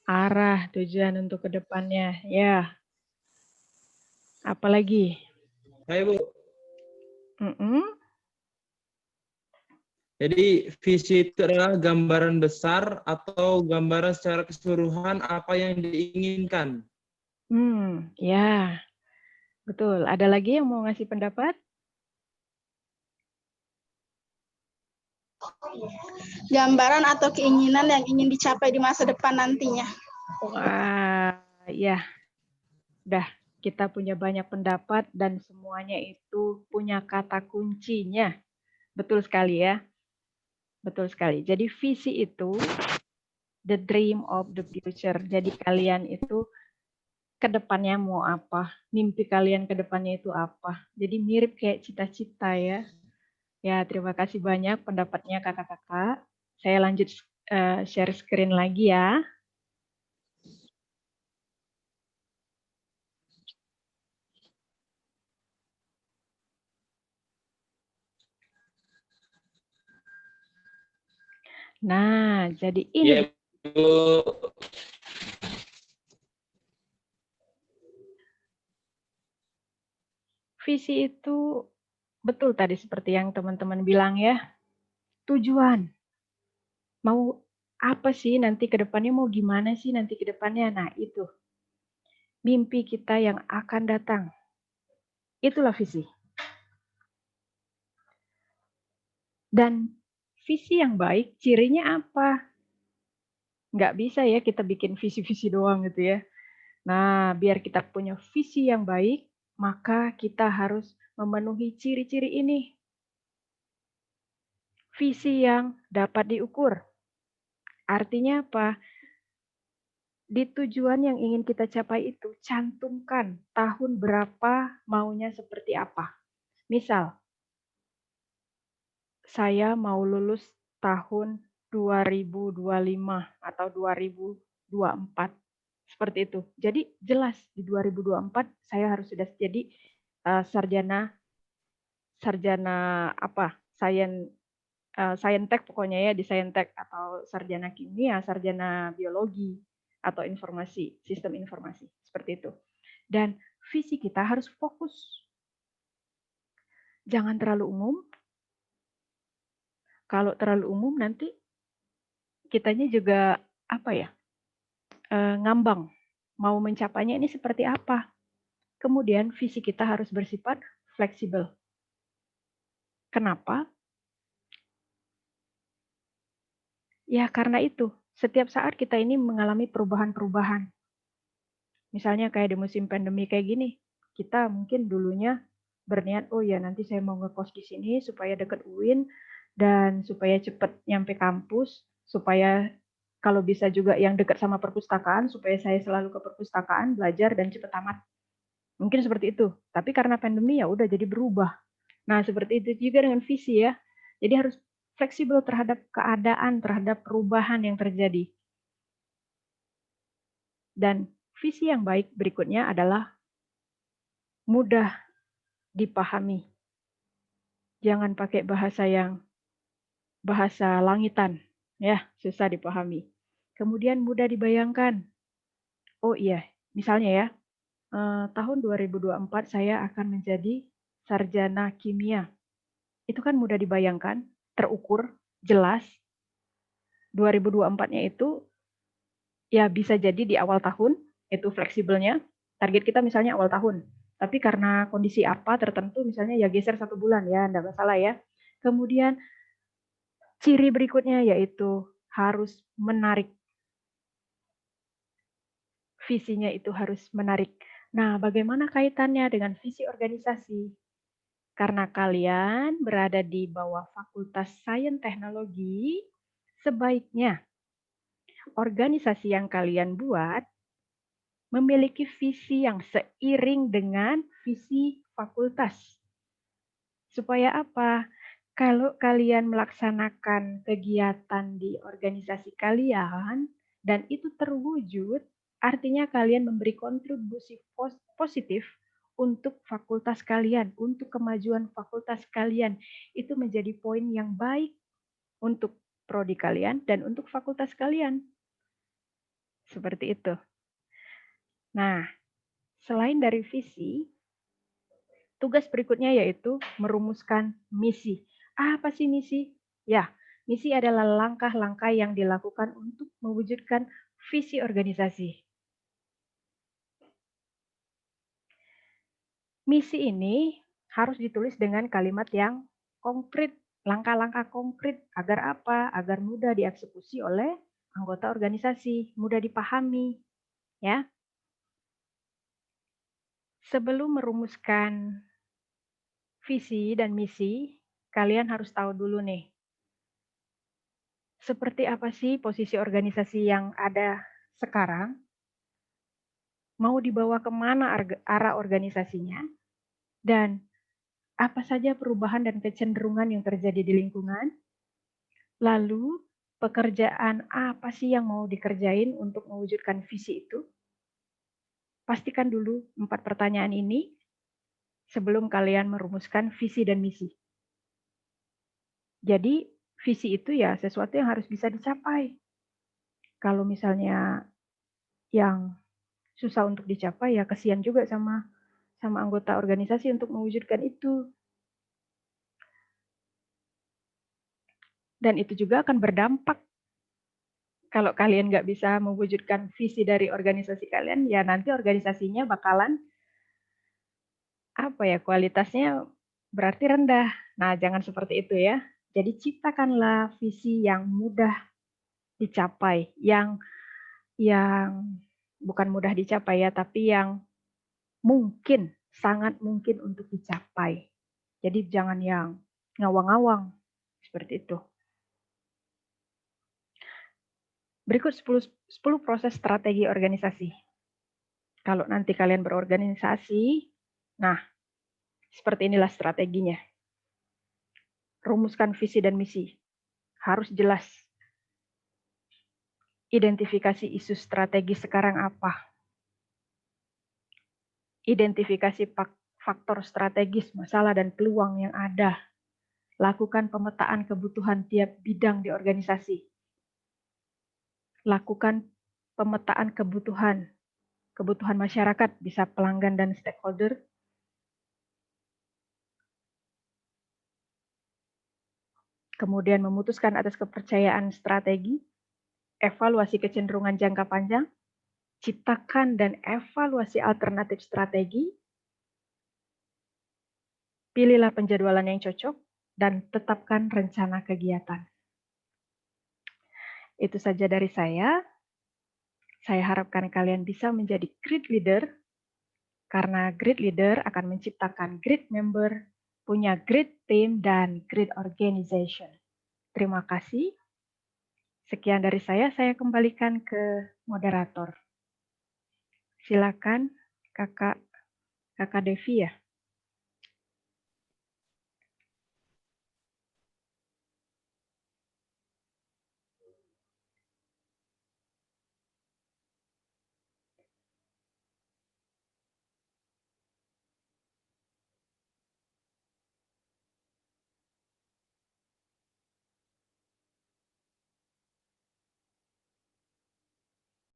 Arah tujuan untuk kedepannya. Ya. Apalagi? Hai, Bu. Jadi visi itu adalah gambaran besar atau gambaran secara keseluruhan apa yang diinginkan. Ya. Betul. Ada lagi yang mau ngasih pendapat? Gambaran atau keinginan yang ingin dicapai di masa depan nantinya. Wah, ya. Udah, kita punya banyak pendapat dan semuanya itu punya kata kuncinya. Betul sekali ya. Betul sekali. Jadi visi itu the dream of the future. Jadi kalian itu ke depannya mau apa? Mimpi kalian ke depannya itu apa? Jadi mirip kayak cita-cita ya. Ya, terima kasih banyak pendapatnya kakak-kakak. Saya lanjut share screen lagi ya. Nah, jadi ini. Ya, Bu. Visi itu betul tadi seperti yang teman-teman bilang ya. Tujuan. Mau apa sih nanti ke depannya, mau gimana sih nanti ke depannya? Nah, itu. Mimpi kita yang akan datang. Itulah visi. Dan visi yang baik, cirinya apa? Nggak bisa ya kita bikin visi-visi doang gitu ya. Nah, biar kita punya visi yang baik, maka kita harus memenuhi ciri-ciri ini. Visi yang dapat diukur. Artinya apa? Di tujuan yang ingin kita capai itu, cantumkan tahun berapa maunya seperti apa. Misal, saya mau lulus tahun 2025 atau 2024. Seperti itu. Jadi jelas di 2024 saya harus sudah jadi sarjana apa? Saintek pokoknya ya, di saintek atau sarjana kimia, sarjana biologi atau informasi, sistem informasi, seperti itu. Dan visi kita harus fokus. Jangan terlalu umum. Kalau terlalu umum nanti kitanya juga apa ya? Ngambang. Mau mencapainya ini seperti apa? Kemudian visi kita harus bersifat fleksibel. Kenapa? Ya karena itu, setiap saat kita ini mengalami perubahan-perubahan. Misalnya kayak di musim pandemi kayak gini, kita mungkin dulunya berniat, oh ya nanti saya mau ngekos di sini supaya dekat UIN dan supaya cepat nyampe kampus, supaya kalau bisa juga yang dekat sama perpustakaan, supaya saya selalu ke perpustakaan, belajar dan cepat tamat. Mungkin seperti itu. Tapi karena pandemi ya udah jadi berubah. Nah seperti itu juga dengan visi ya. Jadi harus fleksibel terhadap keadaan, terhadap perubahan yang terjadi. Dan visi yang baik berikutnya adalah mudah dipahami. Jangan pakai bahasa langitan, ya, susah dipahami. Kemudian mudah dibayangkan. Oh iya, misalnya ya, tahun 2024 saya akan menjadi sarjana kimia. Itu kan mudah dibayangkan, terukur, jelas. 2024-nya itu ya bisa jadi di awal tahun, itu fleksibelnya. Target kita misalnya awal tahun. Tapi karena kondisi apa tertentu, misalnya ya geser 1 bulan ya, enggak masalah ya. Kemudian ciri berikutnya yaitu harus menarik. Visinya itu harus menarik. Nah, bagaimana kaitannya dengan visi organisasi? Karena kalian berada di bawah Fakultas Sains Teknologi, sebaiknya organisasi yang kalian buat memiliki visi yang seiring dengan visi fakultas. Supaya apa? Kalau kalian melaksanakan kegiatan di organisasi kalian dan itu terwujud, artinya kalian memberi kontribusi positif untuk fakultas kalian, untuk kemajuan fakultas kalian. Itu menjadi poin yang baik untuk prodi kalian dan untuk fakultas kalian. Seperti itu. Nah, selain dari visi, tugas berikutnya yaitu merumuskan misi. Apa sih misi? Ya, misi adalah langkah-langkah yang dilakukan untuk mewujudkan visi organisasi. Misi ini harus ditulis dengan kalimat yang konkret, langkah-langkah konkret. Agar apa? Agar mudah dieksekusi oleh anggota organisasi, mudah dipahami. Ya. Sebelum merumuskan visi dan misi, kalian harus tahu dulu nih, seperti apa sih posisi organisasi yang ada sekarang? Mau dibawa kemana arah organisasinya? Dan apa saja perubahan dan kecenderungan yang terjadi di lingkungan? Lalu, pekerjaan apa sih yang mau dikerjain untuk mewujudkan visi itu? Pastikan dulu 4 pertanyaan ini sebelum kalian merumuskan visi dan misi. Jadi, visi itu ya sesuatu yang harus bisa dicapai. Kalau misalnya yang susah untuk dicapai, ya kasihan juga sama anggota organisasi untuk mewujudkan itu. Dan itu juga akan berdampak. Kalau kalian nggak bisa mewujudkan visi dari organisasi kalian, ya nanti organisasinya bakalan kualitasnya berarti rendah. Nah, jangan seperti itu ya. Jadi ciptakanlah visi yang mudah dicapai, yang bukan mudah dicapai ya, tapi yang mungkin sangat mungkin untuk dicapai. Jadi jangan yang ngawang-ngawang seperti itu. Berikut 10 proses strategi organisasi. Kalau nanti kalian berorganisasi, nah seperti inilah strateginya. Rumuskan visi dan misi. Harus jelas. Identifikasi isu strategi sekarang apa. Identifikasi faktor strategis, masalah dan peluang yang ada. Lakukan pemetaan kebutuhan tiap bidang di organisasi. Lakukan pemetaan kebutuhan masyarakat, bisa pelanggan dan stakeholder. Kemudian memutuskan atas kepercayaan strategi, evaluasi kecenderungan jangka panjang, ciptakan dan evaluasi alternatif strategi, pilihlah penjadwalan yang cocok, dan tetapkan rencana kegiatan. Itu saja dari saya. Saya harapkan kalian bisa menjadi great leader, karena great leader akan menciptakan great member, punya great team, dan great organization. Terima kasih. Sekian dari saya kembalikan ke moderator. Silakan Kakak Devi ya.